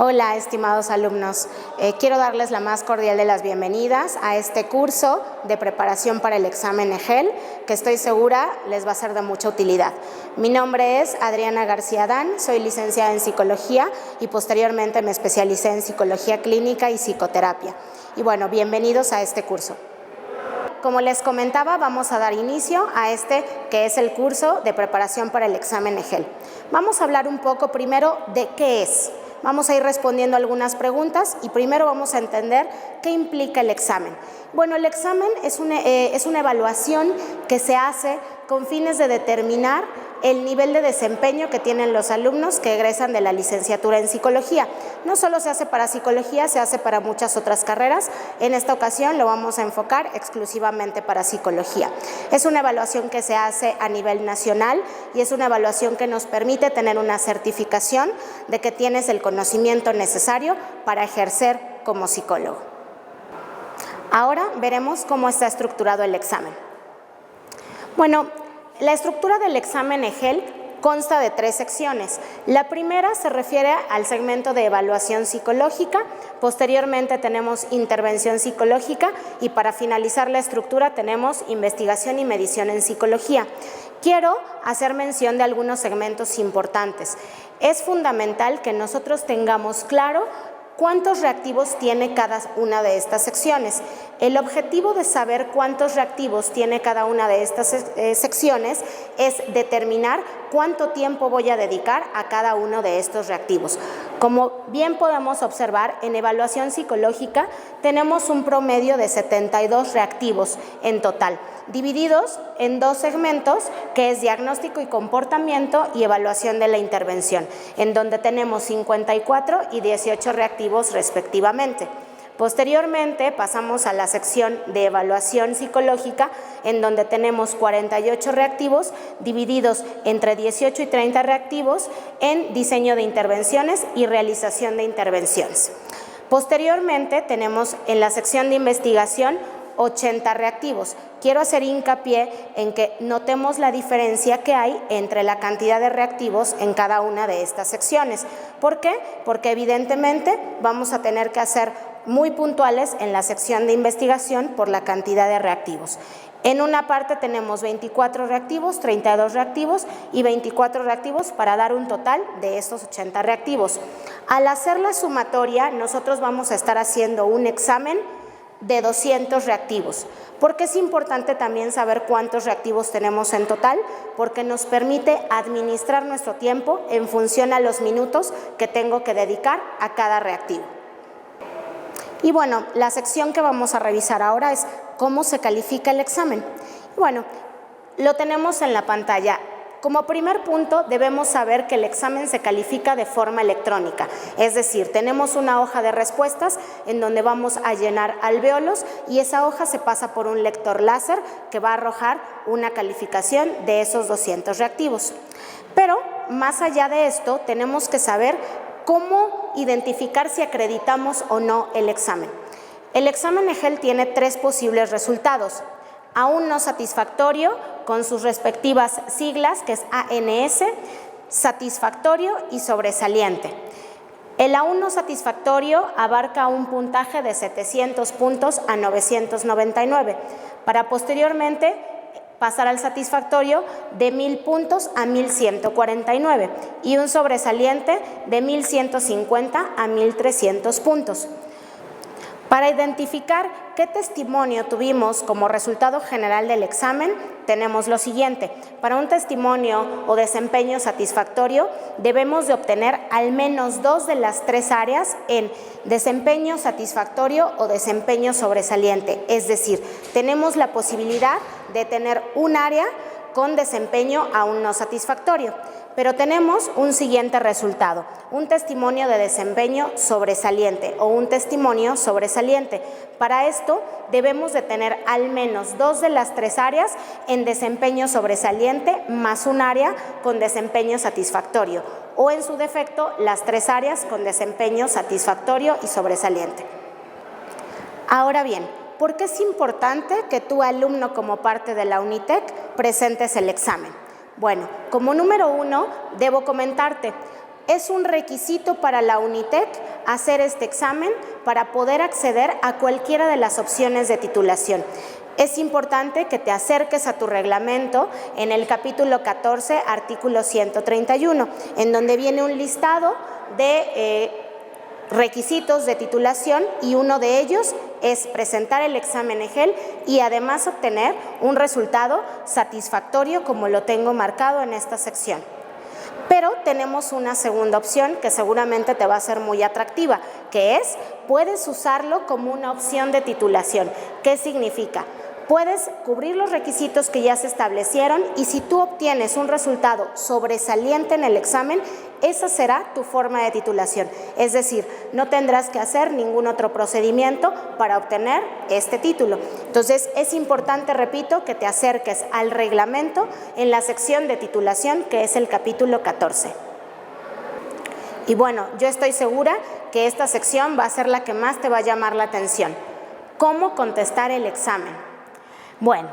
Hola, estimados alumnos. Quiero darles la más cordial de las bienvenidas a este curso de preparación para el examen EGEL, que estoy segura les va a ser de mucha utilidad. Mi nombre es Adriana García Adán, soy licenciada en Psicología y posteriormente me especialicé en Psicología Clínica y Psicoterapia. Y bueno, bienvenidos a este curso. Como les comentaba, vamos a dar inicio a este que es el curso de preparación para el examen EGEL. Vamos a hablar un poco primero de qué es. Vamos a ir respondiendo algunas preguntas y primero vamos a entender qué implica el examen. Bueno, el examen es una evaluación que se hace con fines de determinar el nivel de desempeño que tienen los alumnos que egresan de la licenciatura en psicología. No solo se hace para psicología, se hace para muchas otras carreras. En esta ocasión lo vamos a enfocar exclusivamente para psicología. Es una evaluación que se hace a nivel nacional y es una evaluación que nos permite tener una certificación de que tienes el conocimiento necesario para ejercer como psicólogo. Ahora veremos cómo está estructurado el examen. Bueno, la estructura del examen EGEL consta de 3 secciones. La primera se refiere al segmento de evaluación psicológica, posteriormente tenemos intervención psicológica y para finalizar la estructura tenemos investigación y medición en psicología. Quiero hacer mención de algunos segmentos importantes. Es fundamental que nosotros tengamos claro ¿cuántos reactivos tiene cada una de estas secciones? El objetivo de saber cuántos reactivos tiene cada una de estas secciones es determinar cuánto tiempo voy a dedicar a cada uno de estos reactivos. Como bien podemos observar, en evaluación psicológica tenemos un promedio de 72 reactivos en total, divididos en 2 segmentos, que es diagnóstico y comportamiento y evaluación de la intervención, en donde tenemos 54 y 18 reactivos respectivamente. Posteriormente pasamos a la sección de evaluación psicológica, en donde tenemos 48 reactivos divididos entre 18 y 30 reactivos en diseño de intervenciones y realización de intervenciones. Posteriormente tenemos en la sección de investigación 80 reactivos. Quiero hacer hincapié en que notemos la diferencia que hay entre la cantidad de reactivos en cada una de estas secciones. ¿Por qué? Porque evidentemente vamos a tener que hacer muy puntuales en la sección de investigación por la cantidad de reactivos. En una parte tenemos 24 reactivos, 32 reactivos y 24 reactivos para dar un total de estos 80 reactivos. Al hacer la sumatoria, nosotros vamos a estar haciendo un examen de 200 reactivos. ¿Por qué es importante también saber cuántos reactivos tenemos en total? Porque nos permite administrar nuestro tiempo en función a los minutos que tengo que dedicar a cada reactivo. Y bueno, la sección que vamos a revisar ahora es cómo se califica el examen. Bueno, lo tenemos en la pantalla. Como primer punto, debemos saber que el examen se califica de forma electrónica, es decir, tenemos una hoja de respuestas en donde vamos a llenar alvéolos y esa hoja se pasa por un lector láser que va a arrojar una calificación de esos 200 reactivos. Pero, más allá de esto, tenemos que saber cómo identificar si acreditamos o no el examen. El examen EGEL tiene 3 posibles resultados. Aún no satisfactorio, con sus respectivas siglas, que es ANS, satisfactorio y sobresaliente. El aún no satisfactorio abarca un puntaje de 700 puntos a 999, para posteriormente pasar al satisfactorio de 1000 puntos a 1149 y un sobresaliente de 1150 a 1300 puntos. Para identificar qué testimonio tuvimos como resultado general del examen, tenemos lo siguiente. Para un testimonio o desempeño satisfactorio, debemos de obtener al menos 2 de las 3 áreas en desempeño satisfactorio o desempeño sobresaliente. Es decir, tenemos la posibilidad de tener un área con desempeño aún no satisfactorio. Pero tenemos un siguiente resultado, un testimonio de desempeño sobresaliente o un testimonio sobresaliente. Para esto debemos de tener al menos 2 de las 3 áreas en desempeño sobresaliente más un área con desempeño satisfactorio o en su defecto las 3 áreas con desempeño satisfactorio y sobresaliente. Ahora bien, ¿por qué es importante que tu alumno como parte de la UNITEC presentes el examen? Bueno, como número 1, debo comentarte, Es un requisito para la Unitec hacer este examen para poder acceder a cualquiera de las opciones de titulación. Es importante que te acerques a tu reglamento en el capítulo 14, artículo 131, en donde viene un listado de requisitos de titulación y uno de ellos es presentar el examen EGEL y además obtener un resultado satisfactorio como lo tengo marcado en esta sección. Pero tenemos una segunda opción que seguramente te va a ser muy atractiva, que es, puedes usarlo como una opción de titulación. ¿Qué significa? Puedes cubrir los requisitos que ya se establecieron y si tú obtienes un resultado sobresaliente en el examen, esa será tu forma de titulación. Es decir, no tendrás que hacer ningún otro procedimiento para obtener este título. Entonces, es importante, repito, que te acerques al reglamento en la sección de titulación, que es el capítulo 14. Y bueno, yo estoy segura que esta sección va a ser la que más te va a llamar la atención. ¿Cómo contestar el examen? Bueno,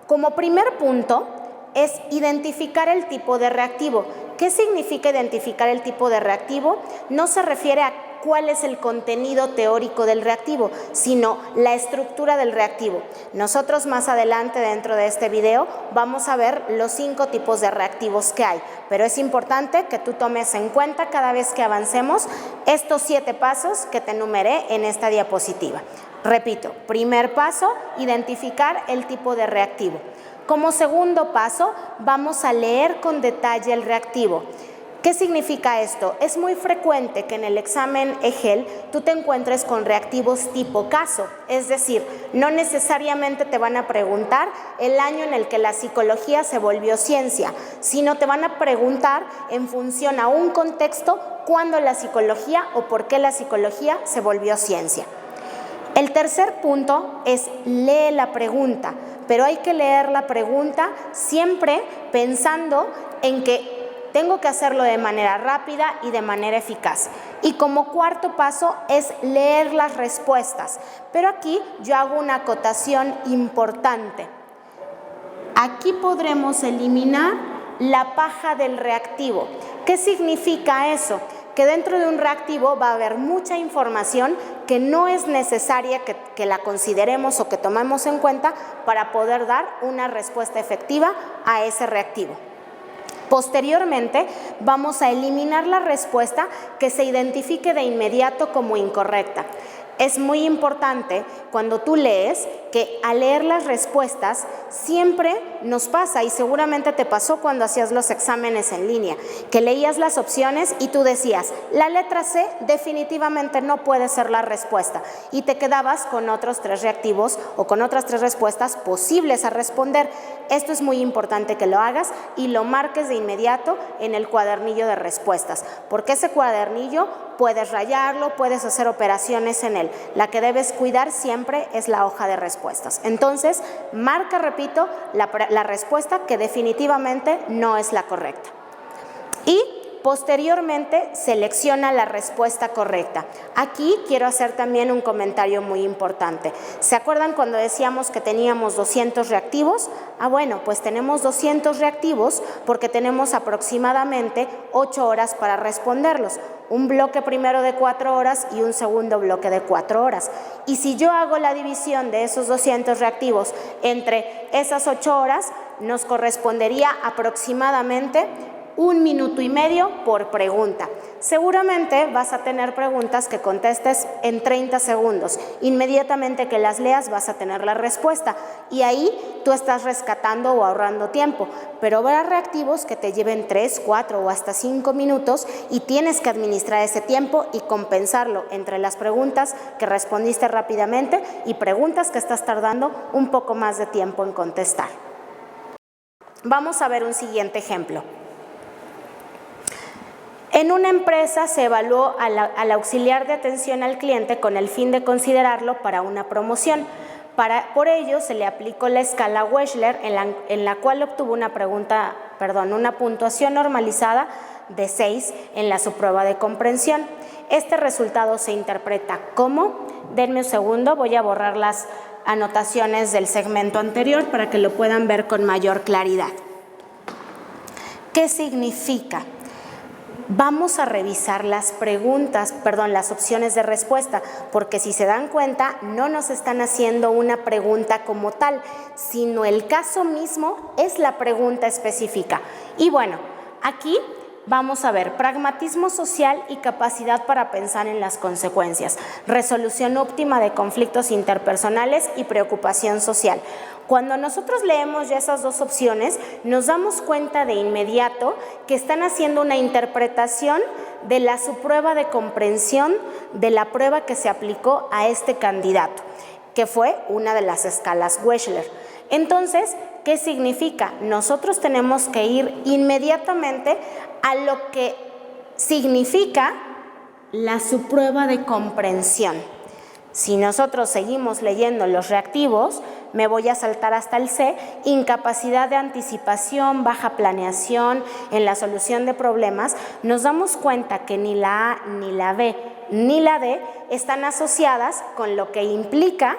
como primer punto es identificar el tipo de reactivo. ¿Qué significa identificar el tipo de reactivo? No se refiere a cuál es el contenido teórico del reactivo, sino la estructura del reactivo. Nosotros más adelante dentro de este video vamos a ver los 5 tipos de reactivos que hay, pero es importante que tú tomes en cuenta cada vez que avancemos estos 7 pasos que te enumeré en esta diapositiva. Repito, primer paso, identificar el tipo de reactivo. Como segundo paso, vamos a leer con detalle el reactivo. ¿Qué significa esto? Es muy frecuente que en el examen EGEL tú te encuentres con reactivos tipo caso, es decir, no necesariamente te van a preguntar el año en el que la psicología se volvió ciencia, sino te van a preguntar en función a un contexto cuándo la psicología o por qué la psicología se volvió ciencia. El tercer punto es lee la pregunta, pero hay que leer la pregunta siempre pensando en que tengo que hacerlo de manera rápida y de manera eficaz. Y como cuarto paso es leer las respuestas, pero aquí yo hago una acotación importante. Aquí podremos eliminar la paja del reactivo. ¿Qué significa eso? Que dentro de un reactivo va a haber mucha información que no es necesaria que la consideremos o que tomemos en cuenta para poder dar una respuesta efectiva a ese reactivo. Posteriormente, vamos a eliminar la respuesta que se identifique de inmediato como incorrecta. Es muy importante cuando tú lees que al leer las respuestas siempre nos pasa, y seguramente te pasó cuando hacías los exámenes en línea, que leías las opciones y tú decías, la letra C definitivamente no puede ser la respuesta, y te quedabas con otros 3 reactivos o con otras 3 respuestas posibles a responder. Esto es muy importante que lo hagas y lo marques de inmediato en el cuadernillo de respuestas, porque ese cuadernillo puedes rayarlo, puedes hacer operaciones en él. La que debes cuidar siempre es la hoja de respuestas. Entonces, marca, repito, la respuesta que definitivamente no es la correcta. Y posteriormente selecciona la respuesta correcta. Aquí quiero hacer también un comentario muy importante. ¿Se acuerdan cuando decíamos que teníamos 200 reactivos? Bueno, pues tenemos 200 reactivos porque tenemos aproximadamente 8 horas para responderlos. Un bloque primero de 4 horas y un segundo bloque de 4 horas. Y si yo hago la división de esos 200 reactivos entre esas 8 horas, nos correspondería aproximadamente 1 minuto y medio por pregunta. Seguramente vas a tener preguntas que contestes en 30 segundos. Inmediatamente que las leas vas a tener la respuesta y ahí tú estás rescatando o ahorrando tiempo. Pero habrá reactivos que te lleven 3, 4 o hasta 5 minutos y tienes que administrar ese tiempo y compensarlo entre las preguntas que respondiste rápidamente y preguntas que estás tardando un poco más de tiempo en contestar. Vamos a ver un siguiente ejemplo. En una empresa se evaluó al auxiliar de atención al cliente con el fin de considerarlo para una promoción. Por ello se le aplicó la escala Wechsler en la cual obtuvo una puntuación normalizada de 6 en la subprueba de comprensión. Este resultado se interpreta como, denme un segundo, voy a borrar las anotaciones del segmento anterior para que lo puedan ver con mayor claridad. ¿Qué significa? vamos a revisar las opciones de respuesta, porque si se dan cuenta, no nos están haciendo una pregunta como tal, sino el caso mismo es la pregunta específica. Y bueno, aquí vamos a ver pragmatismo social y capacidad para pensar en las consecuencias, resolución óptima de conflictos interpersonales y preocupación social. Cuando nosotros leemos ya esas dos opciones, nos damos cuenta de inmediato que están haciendo una interpretación de su prueba de comprensión de la prueba que se aplicó a este candidato, que fue una de las escalas Wechsler. Entonces, ¿qué significa? Nosotros tenemos que ir inmediatamente a lo que significa su prueba de comprensión. Si nosotros seguimos leyendo los reactivos, me voy a saltar hasta el C, incapacidad de anticipación, baja planeación en la solución de problemas, nos damos cuenta que ni la A, ni la B, ni la D están asociadas con lo que implica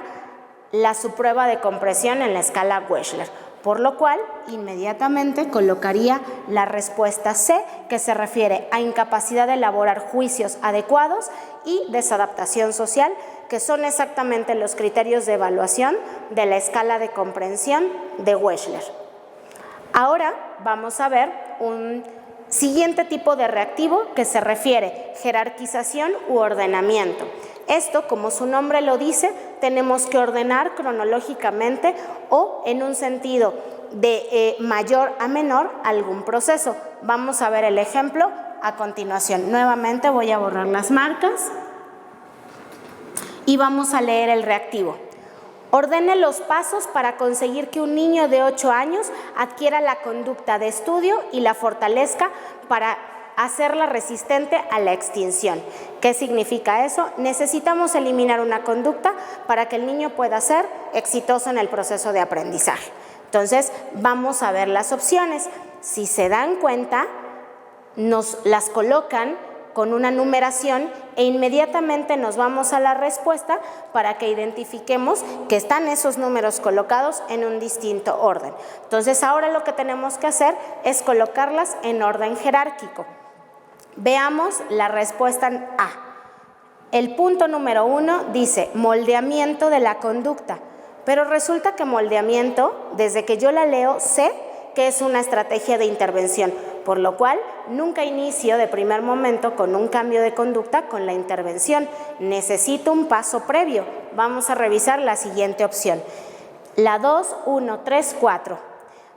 su prueba de comprensión en la escala Wechsler, por lo cual inmediatamente colocaría la respuesta C, que se refiere a incapacidad de elaborar juicios adecuados y desadaptación social, que son exactamente los criterios de evaluación de la escala de comprensión de Wechsler. Ahora vamos a ver un siguiente tipo de reactivo que se refiere a jerarquización u ordenamiento. Esto, como su nombre lo dice, tenemos que ordenar cronológicamente o en un sentido de mayor a menor algún proceso. Vamos a ver el ejemplo a continuación. Nuevamente voy a borrar las marcas y vamos a leer el reactivo. Ordene los pasos para conseguir que un niño de 8 años adquiera la conducta de estudio y la fortalezca para hacerla resistente a la extinción. ¿Qué significa eso? Necesitamos eliminar una conducta para que el niño pueda ser exitoso en el proceso de aprendizaje. Entonces, vamos a ver las opciones. Si se dan cuenta, nos las colocan con una numeración e inmediatamente nos vamos a la respuesta para que identifiquemos que están esos números colocados en un distinto orden. Entonces, ahora lo que tenemos que hacer es colocarlas en orden jerárquico. Veamos la respuesta A. El punto número 1 dice moldeamiento de la conducta, pero resulta que moldeamiento, desde que yo la leo, sé que es una estrategia de intervención, por lo cual nunca inicio de primer momento con un cambio de conducta con la intervención. Necesito un paso previo. Vamos a revisar la siguiente opción. La 2, 1, 3, 4.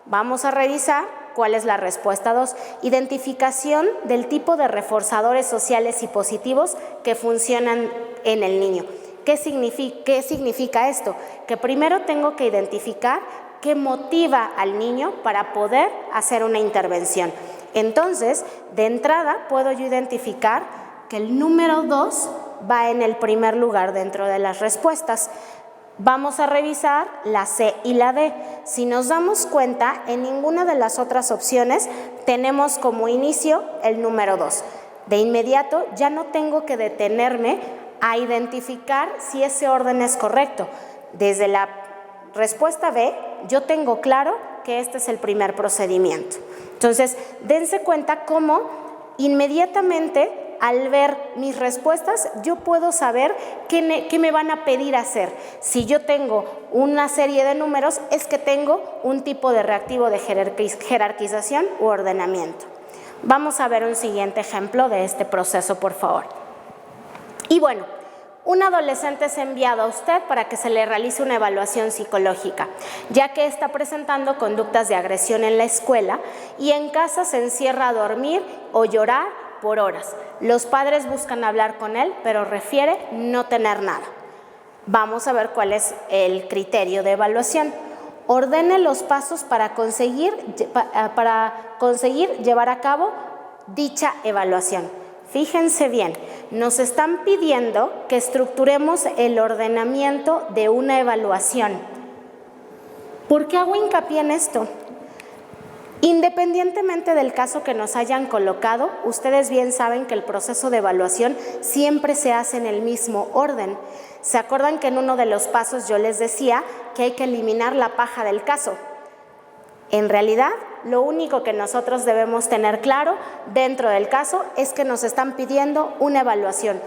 Vamos a revisar cuál es la respuesta 2. Identificación del tipo de reforzadores sociales y positivos que funcionan en el niño. ¿Qué significa esto? Que primero tengo que identificar qué motiva al niño para poder hacer una intervención. Entonces, de entrada, puedo yo identificar que el número 2 va en el primer lugar dentro de las respuestas. Vamos a revisar la C y la D. Si nos damos cuenta, en ninguna de las otras opciones tenemos como inicio el número 2. De inmediato, ya no tengo que detenerme a identificar si ese orden es correcto. Desde la respuesta B, yo tengo claro que este es el primer procedimiento. Entonces, dense cuenta cómo inmediatamente al ver mis respuestas, yo puedo saber qué me van a pedir hacer. Si yo tengo una serie de números, es que tengo un tipo de reactivo de jerarquización u ordenamiento. Vamos a ver un siguiente ejemplo de este proceso, por favor. Y bueno, un adolescente es enviado a usted para que se le realice una evaluación psicológica, ya que está presentando conductas de agresión en la escuela y en casa se encierra a dormir o llorar por horas. Los padres buscan hablar con él, pero refiere no tener nada. Vamos a ver cuál es el criterio de evaluación. Ordene los pasos para conseguir llevar a cabo dicha evaluación. Fíjense bien, nos están pidiendo que estructuremos el ordenamiento de una evaluación. ¿Por qué hago hincapié en esto? Independientemente del caso que nos hayan colocado, ustedes bien saben que el proceso de evaluación siempre se hace en el mismo orden. ¿Se acuerdan que en uno de los pasos yo les decía que hay que eliminar la paja del caso? En realidad, lo único que nosotros debemos tener claro dentro del caso es que nos están pidiendo una evaluación.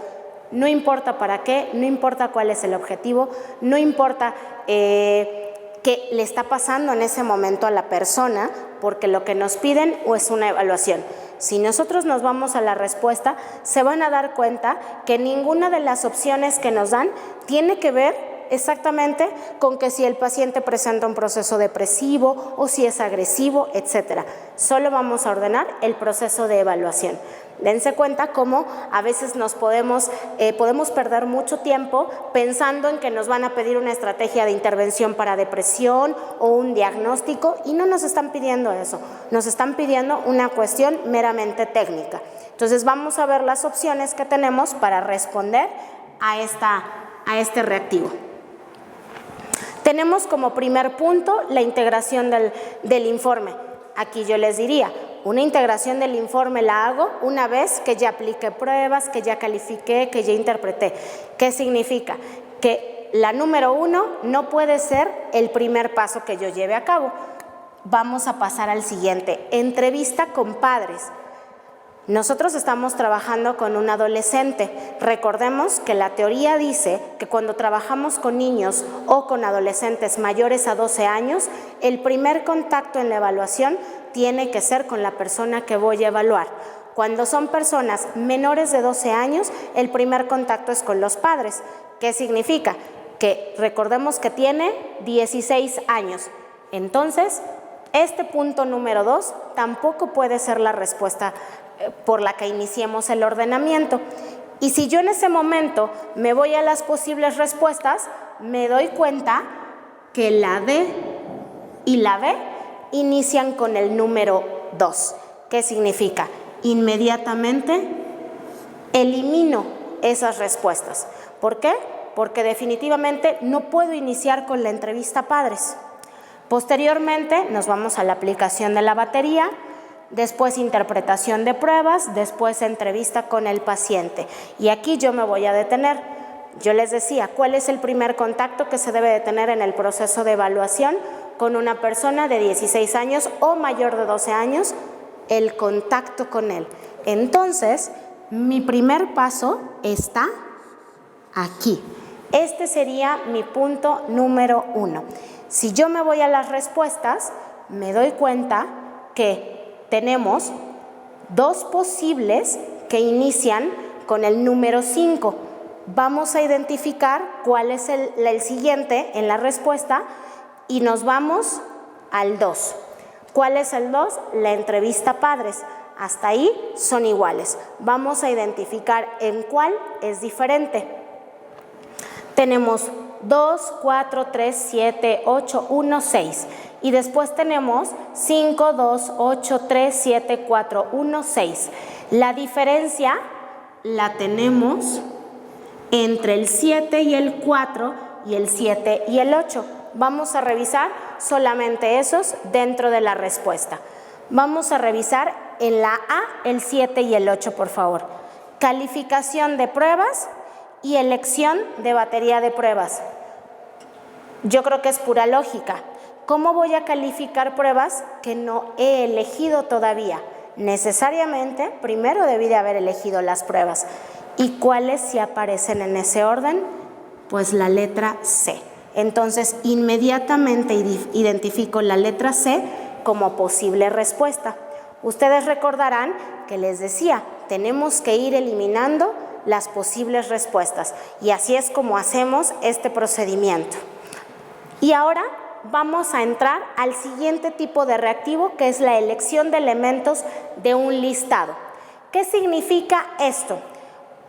No importa para qué, no importa cuál es el objetivo, no importa qué le está pasando en ese momento a la persona, porque lo que nos piden es una evaluación. Si nosotros nos vamos a la respuesta, se van a dar cuenta que ninguna de las opciones que nos dan tiene que ver exactamente con que si el paciente presenta un proceso depresivo o si es agresivo, etcétera. Solo vamos a ordenar el proceso de evaluación. Dense cuenta cómo a veces nos podemos perder mucho tiempo pensando en que nos van a pedir una estrategia de intervención para depresión o un diagnóstico, y no nos están pidiendo eso, nos están pidiendo una cuestión meramente técnica. Entonces vamos a ver las opciones que tenemos para responder a este reactivo. Tenemos como primer punto la integración del informe. Aquí yo les diría, una integración del informe la hago una vez que ya apliqué pruebas, que ya califiqué, que ya interpreté. ¿Qué significa? Que la número 1 no puede ser el primer paso que yo lleve a cabo. Vamos a pasar al siguiente, entrevista con padres. Nosotros estamos trabajando con un adolescente. Recordemos que la teoría dice que cuando trabajamos con niños o con adolescentes mayores a 12 años, el primer contacto en la evaluación tiene que ser con la persona que voy a evaluar. Cuando son personas menores de 12 años, el primer contacto es con los padres. ¿Qué significa? Que recordemos que tiene 16 años. Entonces, este punto número 2 tampoco puede ser la respuesta por la que iniciemos el ordenamiento. Y si yo en ese momento me voy a las posibles respuestas, me doy cuenta que la D y la B inician con el número 2. ¿Qué significa? Inmediatamente elimino esas respuestas. ¿Por qué? Porque definitivamente no puedo iniciar con la entrevista padres. Posteriormente nos vamos a la aplicación de la batería, después interpretación de pruebas, después entrevista con el paciente. Y aquí yo me voy a detener. Yo les decía, ¿cuál es el primer contacto que se debe de tener en el proceso de evaluación con una persona de 16 años o mayor de 12 años? El contacto con él. Entonces, mi primer paso está aquí. Este sería mi punto número 1. Si yo me voy a las respuestas, me doy cuenta que tenemos 2 posibles que inician con el número 5. Vamos a identificar cuál es el siguiente en la respuesta y nos vamos al 2. ¿Cuál es el 2? La entrevista padres. Hasta ahí son iguales. Vamos a identificar en cuál es diferente. Tenemos 2, 4, 3, 7, 8, 1, 6. Y después tenemos 5, 2, 8, 3, 7, 4, 1, 6. La diferencia la tenemos entre el 7 y el 4 y el 7 y el 8. Vamos a revisar solamente esos dentro de la respuesta. Vamos a revisar en la A el 7 y el 8, por favor. Calificación de pruebas y elección de batería de pruebas. Yo creo que es pura lógica. ¿Cómo voy a calificar pruebas que no he elegido todavía? Necesariamente, primero debí de haber elegido las pruebas. ¿Y cuáles si aparecen en ese orden? Pues la letra C. Entonces, inmediatamente identifico la letra C como posible respuesta. Ustedes recordarán que les decía, tenemos que ir eliminando las posibles respuestas. Y así es como hacemos este procedimiento. Y ahora vamos a entrar al siguiente tipo de reactivo, que es la elección de elementos de un listado. ¿Qué significa esto?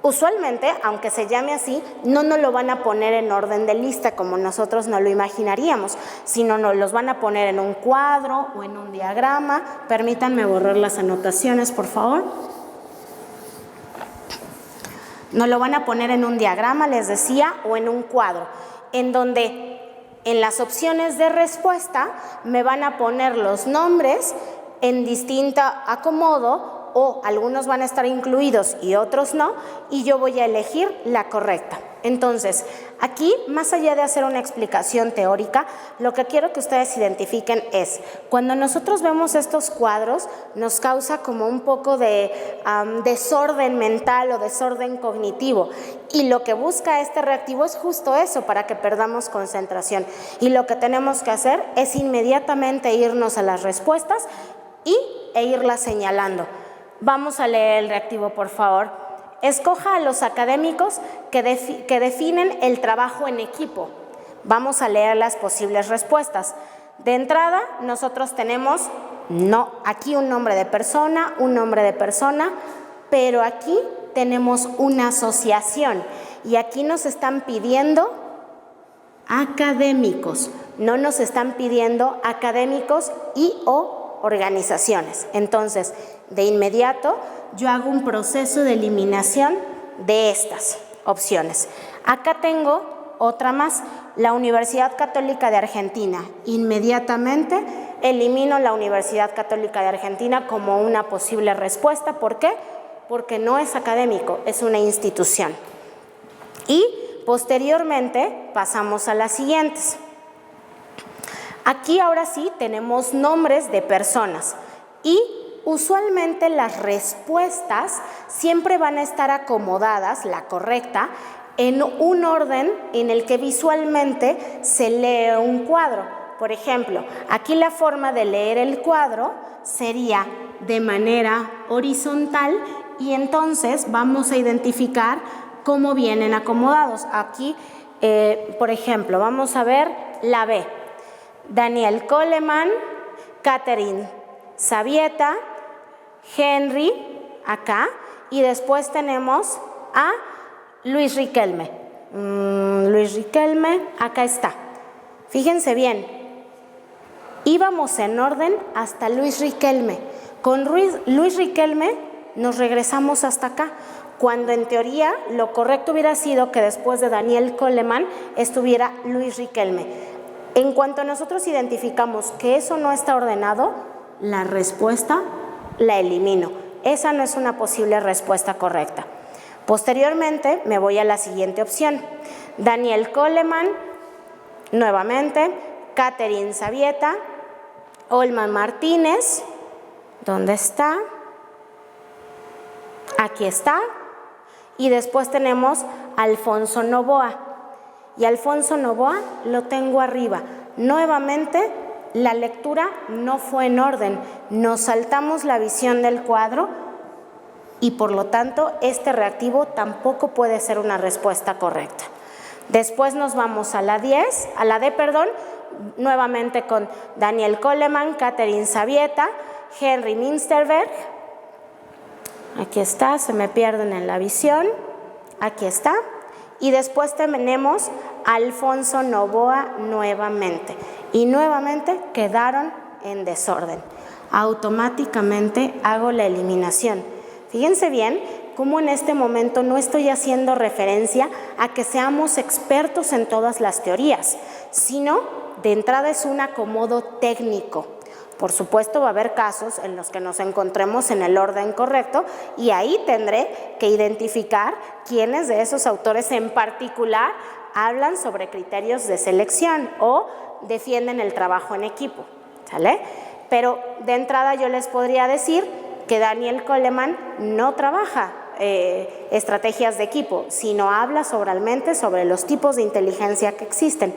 Usualmente, aunque se llame así, no nos lo van a poner en orden de lista como nosotros no lo imaginaríamos, sino nos los van a poner en un cuadro o en un diagrama. Permítanme borrar las anotaciones, por favor. Nos lo van a poner en un diagrama, les decía, o en un cuadro, en donde en las opciones de respuesta me van a poner los nombres en distinto acomodo, o algunos van a estar incluidos y otros no, y yo voy a elegir la correcta. Entonces, aquí, más allá de hacer una explicación teórica, lo que quiero que ustedes identifiquen es, cuando nosotros vemos estos cuadros, nos causa como un poco de desorden mental o desorden cognitivo, y lo que busca este reactivo es justo eso, para que perdamos concentración. Y lo que tenemos que hacer es inmediatamente irnos a las respuestas e irlas señalando. Vamos a leer el reactivo, por favor. Escoja a los académicos que definen el trabajo en equipo. Vamos a leer las posibles respuestas. De entrada, nosotros tenemos aquí un nombre de persona, pero aquí tenemos una asociación y aquí nos están pidiendo académicos, no nos están pidiendo académicos y o organizaciones. Entonces, de inmediato, yo hago un proceso de eliminación de estas opciones. Acá tengo otra más, la Universidad Católica de Argentina. Inmediatamente elimino la Universidad Católica de Argentina como una posible respuesta. ¿Por qué? Porque no es académico, es una institución. Y posteriormente pasamos a las siguientes. Aquí ahora sí tenemos nombres de personas y usualmente las respuestas siempre van a estar acomodadas, la correcta, en un orden en el que visualmente se lee un cuadro. Por ejemplo, aquí la forma de leer el cuadro sería de manera horizontal y entonces vamos a identificar cómo vienen acomodados. Aquí, por ejemplo, vamos a ver la B. Daniel Coleman, Catherine Zabieta, Henry, acá, y después tenemos a Luis Riquelme. Luis Riquelme, acá está. Fíjense bien, íbamos en orden hasta Luis Riquelme. Con Luis Riquelme nos regresamos hasta acá, cuando en teoría lo correcto hubiera sido que después de Daniel Coleman estuviera Luis Riquelme. En cuanto nosotros identificamos que eso no está ordenado, la respuesta la elimino. Esa no es una posible respuesta correcta. Posteriormente me voy a la siguiente opción. Daniel Coleman, nuevamente, Catherine Zabieta, Olman Martínez, ¿dónde está? Aquí está. Y después tenemos Alfonso Novoa. Y Alfonso Novoa lo tengo arriba. Nuevamente, la lectura no fue en orden. Nos saltamos la visión del cuadro y por lo tanto este reactivo tampoco puede ser una respuesta correcta. Después nos vamos a la D, nuevamente con Daniel Coleman, Catherine Zabieta, Henry Minsterberg. Aquí está, se me pierden en la visión. Aquí está. Y después tenemos Alfonso Novoa nuevamente. Y nuevamente quedaron en desorden. Automáticamente hago la eliminación. Fíjense bien cómo en este momento no estoy haciendo referencia a que seamos expertos en todas las teorías, sino de entrada es un acomodo técnico. Por supuesto va a haber casos en los que nos encontremos en el orden correcto y ahí tendré que identificar quiénes de esos autores en particular hablan sobre criterios de selección o defienden el trabajo en equipo, ¿sale? Pero de entrada yo les podría decir que Daniel Coleman no trabaja estrategias de equipo, sino habla sobre los tipos de inteligencia que existen.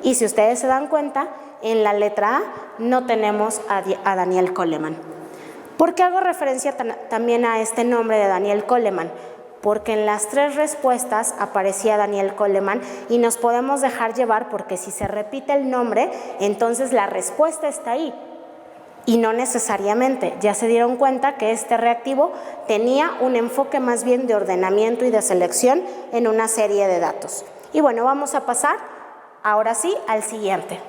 Y si ustedes se dan cuenta, en la letra A no tenemos a Daniel Coleman. ¿Por qué hago referencia también a este nombre de Daniel Coleman? Porque en las tres respuestas aparecía Daniel Coleman y nos podemos dejar llevar porque si se repite el nombre, entonces la respuesta está ahí. Y no necesariamente, ya se dieron cuenta que este reactivo tenía un enfoque más bien de ordenamiento y de selección en una serie de datos. Y bueno, vamos a pasar ahora sí al siguiente.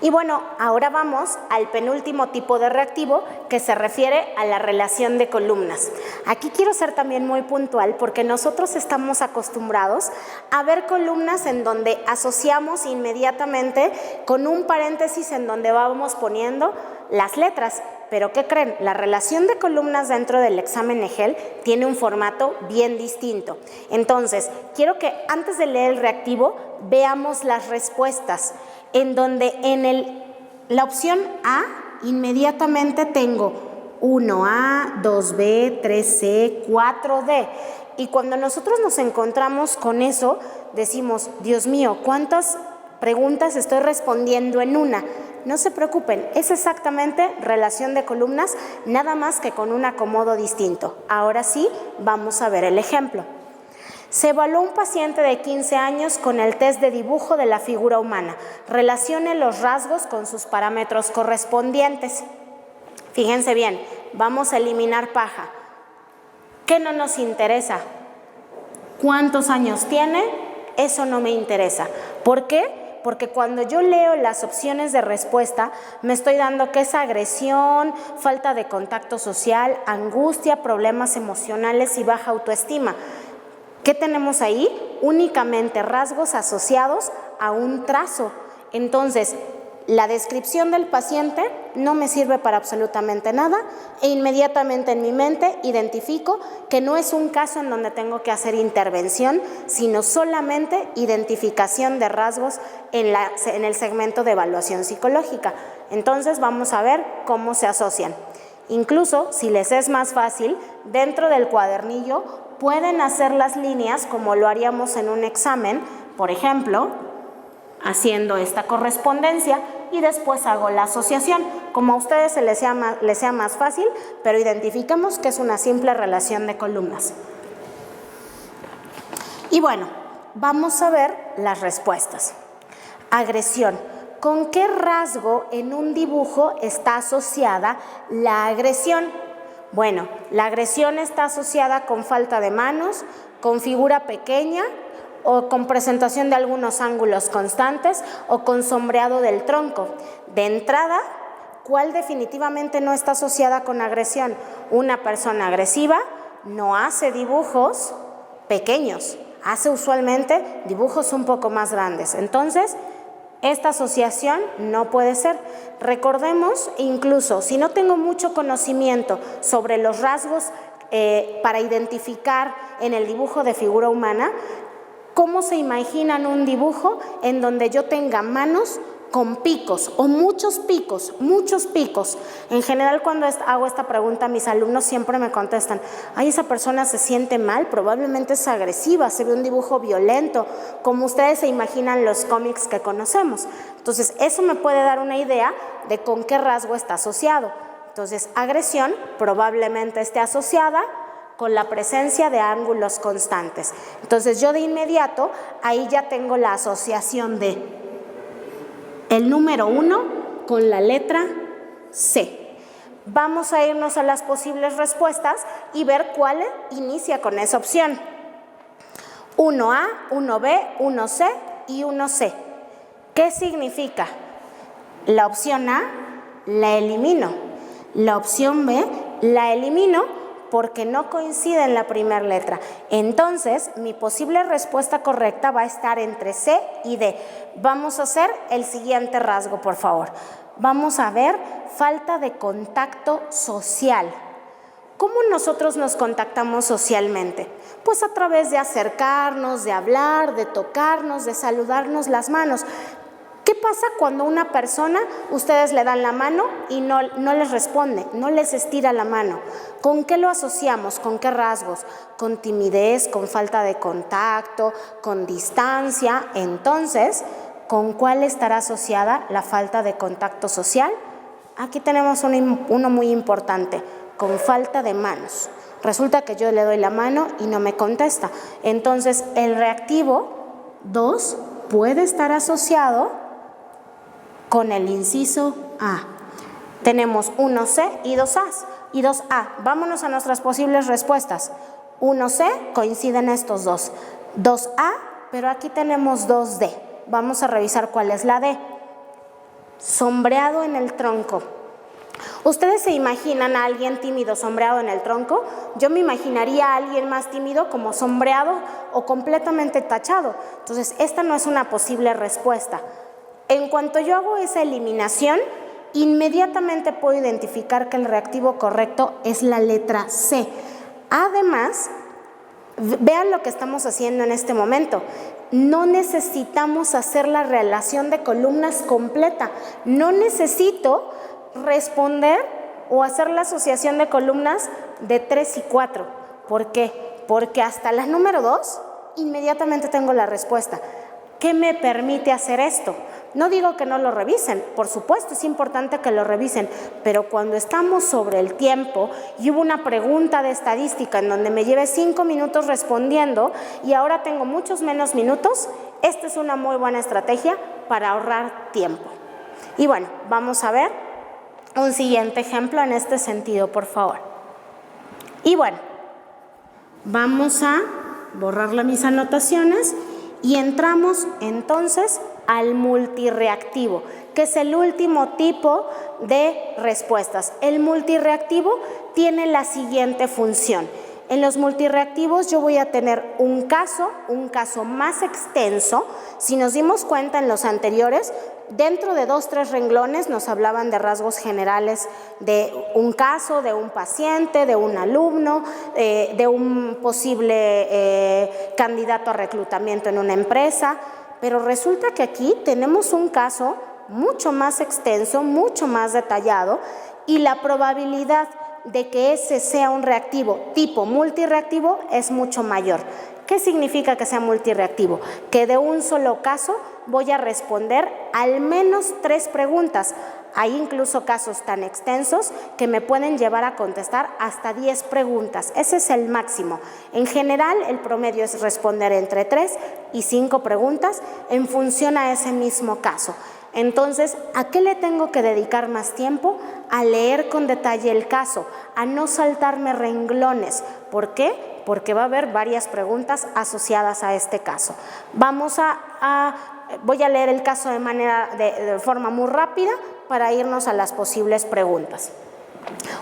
Y bueno, ahora vamos al penúltimo tipo de reactivo que se refiere a la relación de columnas. Aquí quiero ser también muy puntual porque nosotros estamos acostumbrados a ver columnas en donde asociamos inmediatamente con un paréntesis en donde vamos poniendo las letras. Pero ¿qué creen? La relación de columnas dentro del examen EGEL tiene un formato bien distinto. Entonces, quiero que antes de leer el reactivo veamos las respuestas, en donde en la opción A inmediatamente tengo 1A, 2B, 3C, 4D. Y cuando nosotros nos encontramos con eso, decimos, Dios mío, ¿cuántas preguntas estoy respondiendo en una? No se preocupen, es exactamente relación de columnas, nada más que con un acomodo distinto. Ahora sí, vamos a ver el ejemplo. Se evaluó un paciente de 15 años con el test de dibujo de la figura humana. Relacione los rasgos con sus parámetros correspondientes. Fíjense bien, vamos a eliminar paja. ¿Qué no nos interesa? ¿Cuántos años tiene? Eso no me interesa. ¿Por qué? Porque cuando yo leo las opciones de respuesta, me estoy dando que es agresión, falta de contacto social, angustia, problemas emocionales y baja autoestima. ¿Qué tenemos ahí? Únicamente rasgos asociados a un trazo. Entonces, la descripción del paciente no me sirve para absolutamente nada e inmediatamente en mi mente identifico que no es un caso en donde tengo que hacer intervención, sino solamente identificación de rasgos en el segmento de evaluación psicológica. Entonces vamos a ver cómo se asocian. Incluso, si les es más fácil, dentro del cuadernillo pueden hacer las líneas como lo haríamos en un examen, por ejemplo, haciendo esta correspondencia y después hago la asociación. Como a ustedes les sea más fácil, pero identifiquemos que es una simple relación de columnas. Y bueno, vamos a ver las respuestas. Agresión. ¿Con qué rasgo en un dibujo está asociada la agresión? Bueno, la agresión está asociada con falta de manos, con figura pequeña, o con presentación de algunos ángulos constantes o con sombreado del tronco. De entrada, ¿cuál definitivamente no está asociada con agresión? Una persona agresiva no hace dibujos pequeños, hace usualmente dibujos un poco más grandes. Entonces, esta asociación no puede ser. Recordemos, incluso si no tengo mucho conocimiento sobre los rasgos para identificar en el dibujo de figura humana, ¿cómo se imaginan un dibujo en donde yo tenga manos con picos o muchos picos, muchos picos? En general, cuando hago esta pregunta, mis alumnos siempre me contestan, ay, esa persona se siente mal, probablemente es agresiva, se ve un dibujo violento, como ustedes se imaginan los cómics que conocemos. Entonces, eso me puede dar una idea de con qué rasgo está asociado. Entonces, agresión probablemente esté asociada con la presencia de ángulos constantes. Entonces yo de inmediato ahí ya tengo la asociación de el número 1 con la letra C. Vamos a irnos a las posibles respuestas y ver cuál inicia con esa opción. 1A, 1B, 1C y 1C. ¿Qué significa? La opción A la elimino, la opción B la elimino porque no coincide en la primera letra. Entonces, mi posible respuesta correcta va a estar entre C y D. Vamos a hacer el siguiente rasgo, por favor. Vamos a ver falta de contacto social. ¿Cómo nosotros nos contactamos socialmente? Pues a través de acercarnos, de hablar, de tocarnos, de saludarnos las manos. ¿Qué pasa cuando una persona, ustedes le dan la mano y no les responde, no les estira la mano? ¿Con qué lo asociamos? ¿Con qué rasgos? Con timidez, con falta de contacto, con distancia. Entonces, ¿con cuál estará asociada la falta de contacto social? Aquí tenemos uno muy importante, con falta de manos. Resulta que yo le doy la mano y no me contesta. Entonces, el reactivo 2 puede estar asociado con el inciso A. Tenemos 1C y 2A. Vámonos a nuestras posibles respuestas. 1C coinciden estos dos. 2A, pero aquí tenemos 2D. Vamos a revisar cuál es la D. Sombreado en el tronco. ¿Ustedes se imaginan a alguien tímido sombreado en el tronco? Yo me imaginaría a alguien más tímido como sombreado o completamente tachado. Entonces, esta no es una posible respuesta. En cuanto yo hago esa eliminación, inmediatamente puedo identificar que el reactivo correcto es la letra C. Además, vean lo que estamos haciendo en este momento. No necesitamos hacer la relación de columnas completa. No necesito responder o hacer la asociación de columnas de 3 y 4. ¿Por qué? Porque hasta la número 2 inmediatamente tengo la respuesta. ¿Qué me permite hacer esto? No digo que no lo revisen, por supuesto es importante que lo revisen, pero cuando estamos sobre el tiempo y hubo una pregunta de estadística en donde me llevé 5 minutos respondiendo y ahora tengo muchos menos minutos, esta es una muy buena estrategia para ahorrar tiempo. Y bueno, vamos a ver un siguiente ejemplo en este sentido, por favor. Y bueno, vamos a borrarle mis anotaciones y entramos entonces al multirreactivo, que es el último tipo de respuestas. El multirreactivo tiene la siguiente función. En los multirreactivos yo voy a tener un caso más extenso. Si nos dimos cuenta en los anteriores, dentro de 2-3 renglones nos hablaban de rasgos generales de un caso, de un paciente, de un alumno, de un posible candidato a reclutamiento en una empresa, pero resulta que aquí tenemos un caso mucho más extenso, mucho más detallado, y la probabilidad de que ese sea un reactivo tipo multirreactivo es mucho mayor. ¿Qué significa que sea multirreactivo? Que de un solo caso voy a responder al menos 3 preguntas. Hay incluso casos tan extensos que me pueden llevar a contestar hasta 10 preguntas. Ese es el máximo. En general, el promedio es responder entre 3 y 5 preguntas en función a ese mismo caso. Entonces, ¿a qué le tengo que dedicar más tiempo? A leer con detalle el caso, a no saltarme renglones. ¿Por qué? Porque va a haber varias preguntas asociadas a este caso. Voy a leer el caso de forma muy rápida para irnos a las posibles preguntas.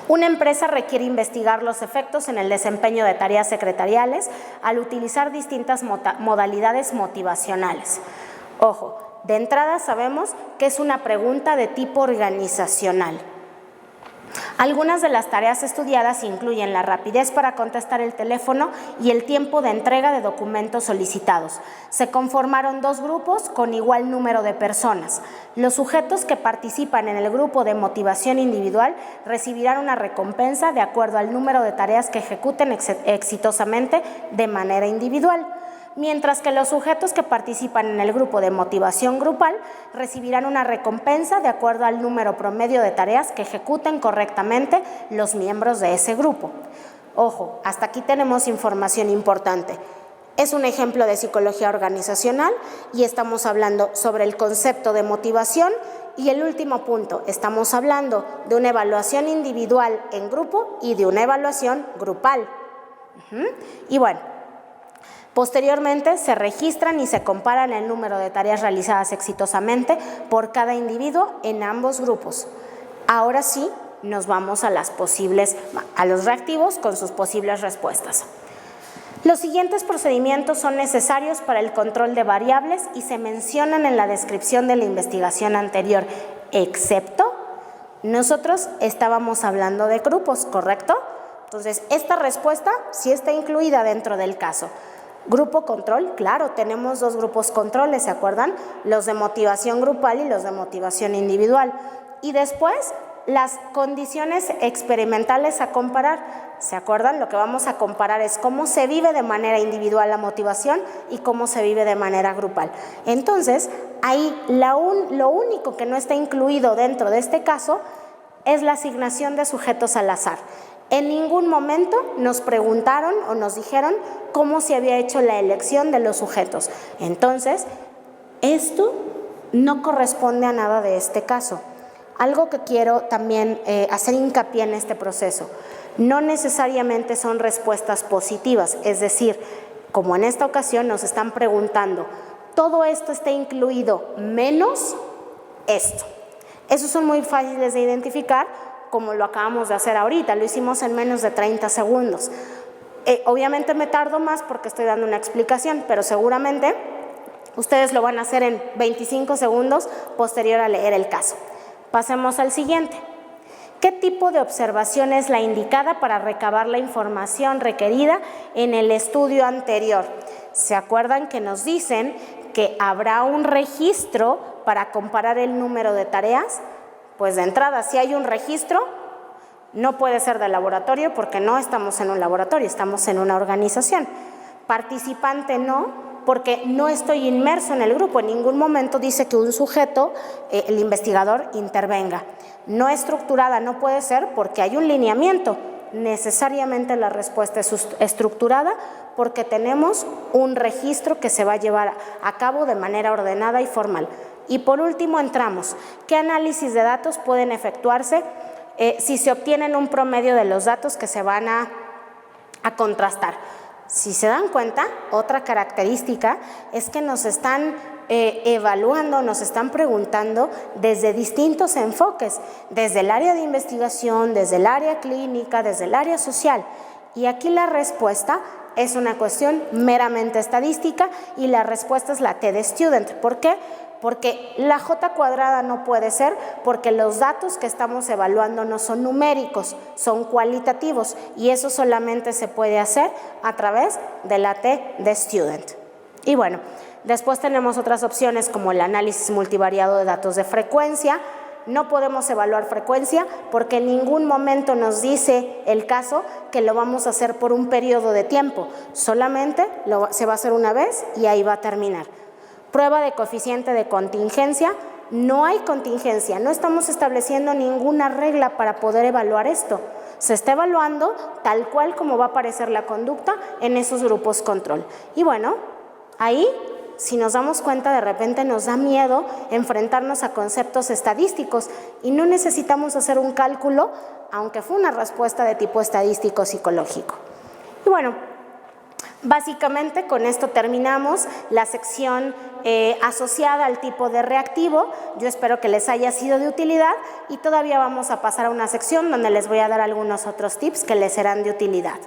Una empresa requiere investigar los efectos en el desempeño de tareas secretariales al utilizar distintas modalidades motivacionales. Ojo, de entrada sabemos que es una pregunta de tipo organizacional. Algunas de las tareas estudiadas incluyen la rapidez para contestar el teléfono y el tiempo de entrega de documentos solicitados. Se conformaron 2 grupos con igual número de personas. Los sujetos que participan en el grupo de motivación individual recibirán una recompensa de acuerdo al número de tareas que ejecuten exitosamente de manera individual, mientras que los sujetos que participan en el grupo de motivación grupal recibirán una recompensa de acuerdo al número promedio de tareas que ejecuten correctamente los miembros de ese grupo. Ojo, hasta aquí tenemos información importante. Es un ejemplo de psicología organizacional y estamos hablando sobre el concepto de motivación. Y el último punto, estamos hablando de una evaluación individual en grupo y de una evaluación grupal. Y bueno, posteriormente se registran y se comparan el número de tareas realizadas exitosamente por cada individuo en ambos grupos. Ahora sí, nos vamos a los reactivos con sus posibles respuestas. Los siguientes procedimientos son necesarios para el control de variables y se mencionan en la descripción de la investigación anterior, excepto nosotros estábamos hablando de grupos, ¿correcto? Entonces, esta respuesta sí está incluida dentro del caso. Grupo control, claro, tenemos 2 grupos controles, ¿se acuerdan? Los de motivación grupal y los de motivación individual. Y después, las condiciones experimentales a comparar, ¿se acuerdan? Lo que vamos a comparar es cómo se vive de manera individual la motivación y cómo se vive de manera grupal. Entonces, ahí lo único que no está incluido dentro de este caso es la asignación de sujetos al azar. En ningún momento nos preguntaron o nos dijeron cómo se había hecho la elección de los sujetos. Entonces, esto no corresponde a nada de este caso. Algo que quiero también hacer hincapié en este proceso, no necesariamente son respuestas positivas, es decir, como en esta ocasión nos están preguntando, todo esto está incluido menos esto. Esos son muy fáciles de identificar, como lo acabamos de hacer ahorita, lo hicimos en menos de 30 segundos. Obviamente me tardo más porque estoy dando una explicación, pero seguramente ustedes lo van a hacer en 25 segundos posterior a leer el caso. Pasemos al siguiente. ¿Qué tipo de observación es la indicada para recabar la información requerida en el estudio anterior? ¿Se acuerdan que nos dicen que habrá un registro para comparar el número de tareas? Pues de entrada, si hay un registro, no puede ser de laboratorio porque no estamos en un laboratorio, estamos en una organización. Participante no, porque no estoy inmerso en el grupo, en ningún momento dice que un sujeto, el investigador, intervenga. No estructurada no puede ser porque hay un lineamiento. Necesariamente la respuesta es estructurada porque tenemos un registro que se va a llevar a cabo de manera ordenada y formal. Y por último entramos, ¿qué análisis de datos pueden efectuarse si se obtienen un promedio de los datos que se van a contrastar? Si se dan cuenta, otra característica es que nos están evaluando, nos están preguntando desde distintos enfoques, desde el área de investigación, desde el área clínica, desde el área social. Y aquí la respuesta es una cuestión meramente estadística y la respuesta es la T de student. ¿Por qué? Porque la J cuadrada no puede ser porque los datos que estamos evaluando no son numéricos, son cualitativos y eso solamente se puede hacer a través de la T de student. Y bueno, después tenemos otras opciones como el análisis multivariado de datos de frecuencia. No podemos evaluar frecuencia porque en ningún momento nos dice el caso que lo vamos a hacer por un periodo de tiempo, solamente se va a hacer una vez y ahí va a terminar. Prueba de coeficiente de contingencia, no hay contingencia, no estamos estableciendo ninguna regla para poder evaluar esto. Se está evaluando tal cual como va a aparecer la conducta en esos grupos control. Y bueno, ahí, si nos damos cuenta, de repente nos da miedo enfrentarnos a conceptos estadísticos y no necesitamos hacer un cálculo, aunque fue una respuesta de tipo estadístico psicológico. Y bueno, básicamente con esto terminamos la sección asociada al tipo de reactivo. Yo espero que les haya sido de utilidad y todavía vamos a pasar a una sección donde les voy a dar algunos otros tips que les serán de utilidad.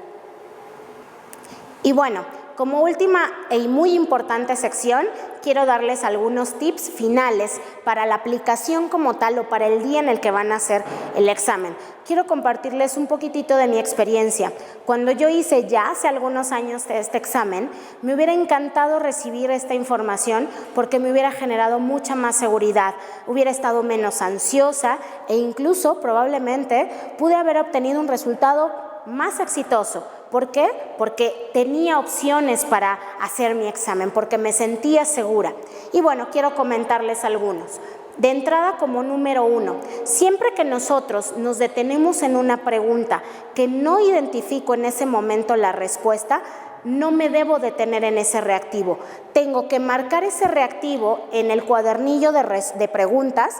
Y bueno, como última y muy importante sección, quiero darles algunos tips finales para la aplicación como tal o para el día en el que van a hacer el examen. Quiero compartirles un poquitito de mi experiencia. Cuando yo hice ya hace algunos años este examen, me hubiera encantado recibir esta información porque me hubiera generado mucha más seguridad, hubiera estado menos ansiosa e incluso probablemente pude haber obtenido un resultado más exitoso. ¿Por qué? Porque tenía opciones para hacer mi examen, porque me sentía segura. Y bueno, quiero comentarles algunos. De entrada, como número 1, siempre que nosotros nos detenemos en una pregunta que no identifico en ese momento la respuesta, no me debo detener en ese reactivo. Tengo que marcar ese reactivo en el cuadernillo de preguntas,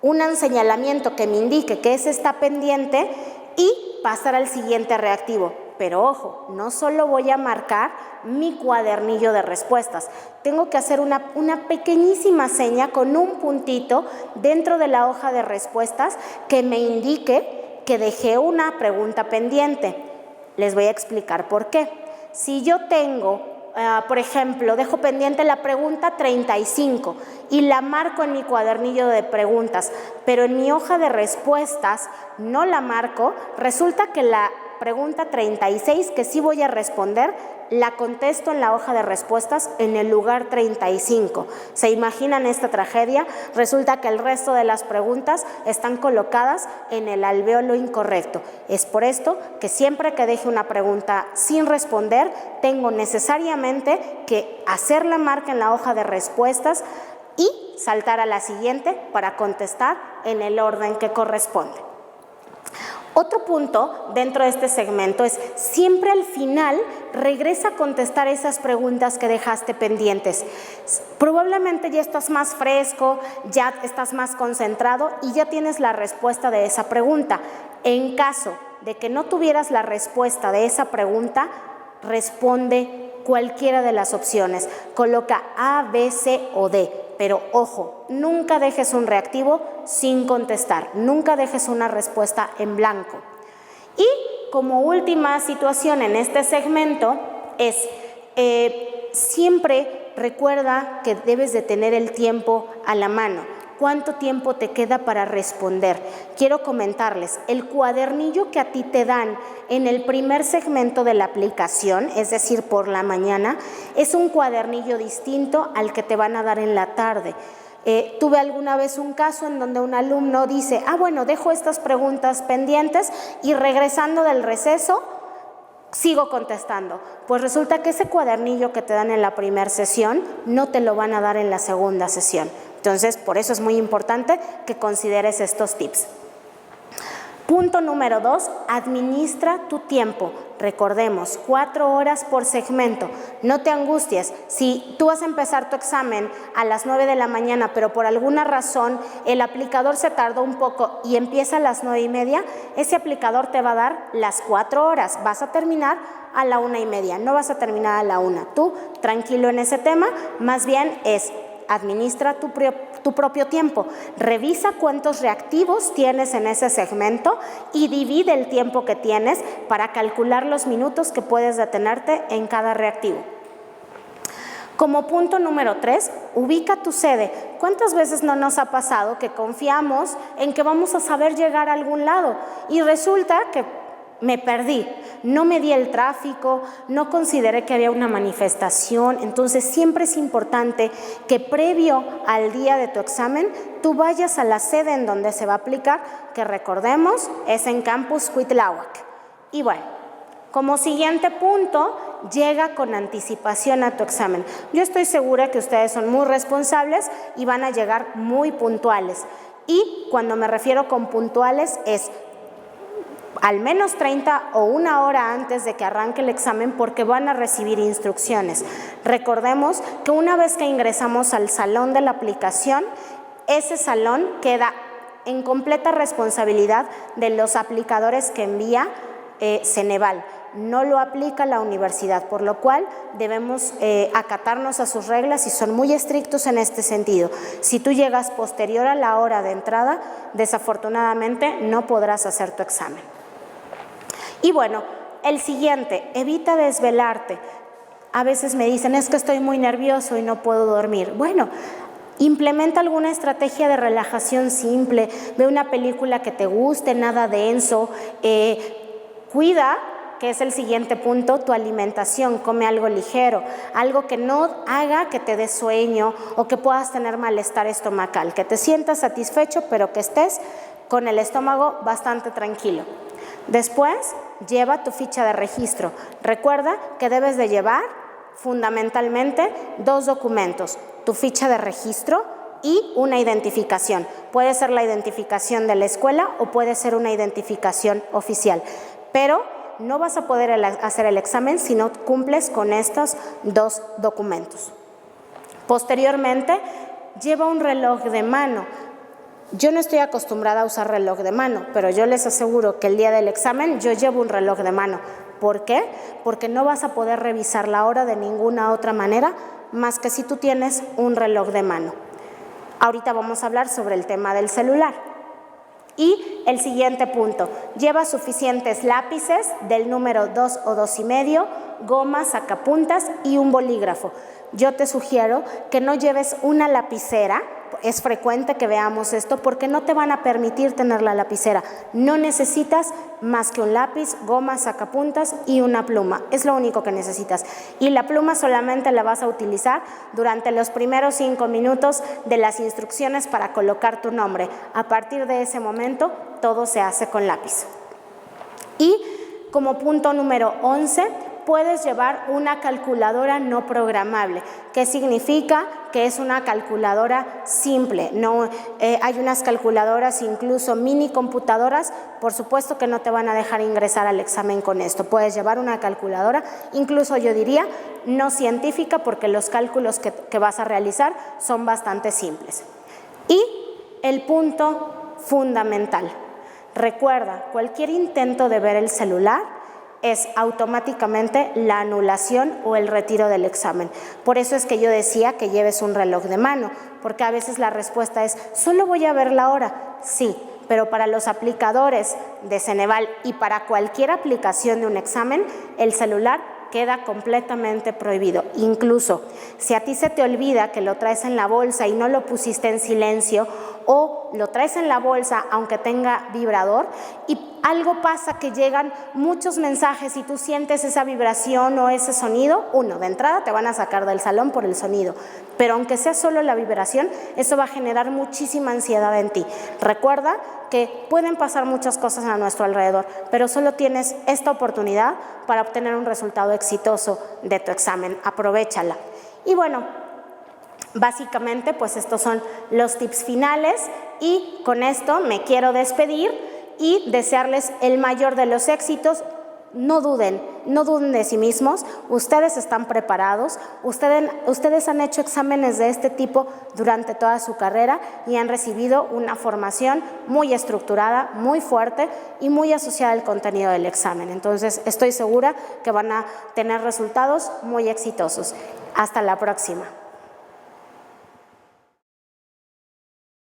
un señalamiento que me indique que ese está pendiente y pasar al siguiente reactivo. Pero ojo, no solo voy a marcar mi cuadernillo de respuestas, tengo que hacer una pequeñísima seña con un puntito dentro de la hoja de respuestas que me indique que dejé una pregunta pendiente. Les voy a explicar por qué. Si yo tengo, por ejemplo, dejo pendiente la pregunta 35 y la marco en mi cuadernillo de preguntas, pero en mi hoja de respuestas no la marco, resulta que la pregunta 36, que sí voy a responder, la contesto en la hoja de respuestas en el lugar 35. ¿Se imaginan esta tragedia? Resulta que el resto de las preguntas están colocadas en el alvéolo incorrecto. Es por esto que siempre que deje una pregunta sin responder, tengo necesariamente que hacer la marca en la hoja de respuestas y saltar a la siguiente para contestar en el orden que corresponde. Otro punto dentro de este segmento es siempre al final regresa a contestar esas preguntas que dejaste pendientes. Probablemente ya estás más fresco, ya estás más concentrado y ya tienes la respuesta de esa pregunta. En caso de que no tuvieras la respuesta de esa pregunta, responde cualquiera de las opciones. Coloca A, B, C o D. Pero ojo, nunca dejes un reactivo sin contestar, nunca dejes una respuesta en blanco. Y como última situación en este segmento es siempre recuerda que debes de tener el tiempo a la mano. cuánto tiempo te queda para responder. Quiero comentarles, el cuadernillo que a ti te dan en el primer segmento de la aplicación, es decir, por la mañana, es un cuadernillo distinto al que te van a dar en la tarde. Tuve alguna vez un caso en donde un alumno dice, bueno, dejo estas preguntas pendientes y regresando del receso, sigo contestando. Pues resulta que ese cuadernillo que te dan en la primera sesión no te lo van a dar en la segunda sesión. Entonces, por eso es muy importante que consideres estos tips. Punto número 2, administra tu tiempo. Recordemos, 4 horas por segmento. No te angusties. Si tú vas a empezar tu examen a las 9 de la mañana, pero por alguna razón el aplicador se tardó un poco y empieza a las 9:30, ese aplicador te va a dar las 4 horas. Vas a terminar a la 1:30, no vas a terminar a la 1. Tú, tranquilo en ese tema, más bien es administra tu propio tiempo. Revisa cuántos reactivos tienes en ese segmento y divide el tiempo que tienes para calcular los minutos que puedes detenerte en cada reactivo. Como punto número 3, ubica tu sede. ¿Cuántas veces no nos ha pasado que confiamos en que vamos a saber llegar a algún lado y resulta que me perdí, no medí el tráfico, no consideré que había una manifestación? Entonces siempre es importante que previo al día de tu examen tú vayas a la sede en donde se va a aplicar, que recordemos es en Campus Cuitláhuac. Y bueno, como siguiente punto, llega con anticipación a tu examen. Yo estoy segura que ustedes son muy responsables y van a llegar muy puntuales. Y cuando me refiero con puntuales es al menos 30 o 1 hora antes de que arranque el examen, porque van a recibir instrucciones. Recordemos que una vez que ingresamos al salón de la aplicación, ese salón queda en completa responsabilidad de los aplicadores que envía Ceneval. No lo aplica la universidad, por lo cual debemos acatarnos a sus reglas y son muy estrictos en este sentido. Si tú llegas posterior a la hora de entrada, desafortunadamente no podrás hacer tu examen. Y bueno, el siguiente, evita desvelarte. A veces me dicen, es que estoy muy nervioso y no puedo dormir. Bueno, implementa alguna estrategia de relajación simple, ve una película que te guste, nada denso, cuida, que es el siguiente punto, tu alimentación, come algo ligero, algo que no haga que te dé sueño o que puedas tener malestar estomacal, que te sientas satisfecho pero que estés con el estómago bastante tranquilo. Después, lleva tu ficha de registro. Recuerda que debes de llevar fundamentalmente 2 documentos, tu ficha de registro y una identificación. Puede ser la identificación de la escuela o puede ser una identificación oficial, pero no vas a poder hacer el examen si no cumples con estos 2 documentos. Posteriormente, lleva un reloj de mano. Yo no estoy acostumbrada a usar reloj de mano, pero yo les aseguro que el día del examen yo llevo un reloj de mano. ¿Por qué? Porque no vas a poder revisar la hora de ninguna otra manera más que si tú tienes un reloj de mano. Ahorita vamos a hablar sobre el tema del celular. Y el siguiente punto, lleva suficientes lápices del número 2 o 2,5, gomas, sacapuntas y un bolígrafo. Yo te sugiero que no lleves una lapicera, es frecuente que veamos esto porque no te van a permitir tener la lapicera. No necesitas más que un lápiz, goma, sacapuntas y una pluma. Es lo único que necesitas. Y la pluma solamente la vas a utilizar durante los primeros 5 minutos de las instrucciones para colocar tu nombre. A partir de ese momento, todo se hace con lápiz. Y como punto número 11, puedes llevar una calculadora no programable. ¿Qué significa? Que es una calculadora simple. No, hay unas calculadoras, incluso mini computadoras, por supuesto que no te van a dejar ingresar al examen con esto. Puedes llevar una calculadora, incluso yo diría no científica, porque los cálculos que vas a realizar son bastante simples. Y el punto fundamental. Recuerda, cualquier intento de ver el celular es automáticamente la anulación o el retiro del examen. Por eso es que yo decía que lleves un reloj de mano, porque a veces la respuesta es, ¿solo voy a ver la hora? Sí, pero para los aplicadores de Ceneval y para cualquier aplicación de un examen, el celular queda completamente prohibido. Incluso si a ti se te olvida que lo traes en la bolsa y no lo pusiste en silencio, o lo traes en la bolsa aunque tenga vibrador y algo pasa que llegan muchos mensajes y tú sientes esa vibración o ese sonido, de entrada te van a sacar del salón por el sonido, pero aunque sea solo la vibración, eso va a generar muchísima ansiedad en ti. Recuerda que pueden pasar muchas cosas a nuestro alrededor, pero solo tienes esta oportunidad para obtener un resultado exitoso de tu examen. Aprovéchala. Y bueno, básicamente pues estos son los tips finales y con esto me quiero despedir y desearles el mayor de los éxitos. No duden de sí mismos, ustedes están preparados, ustedes han hecho exámenes de este tipo durante toda su carrera y han recibido una formación muy estructurada, muy fuerte y muy asociada al contenido del examen. Entonces, estoy segura que van a tener resultados muy exitosos. Hasta la próxima.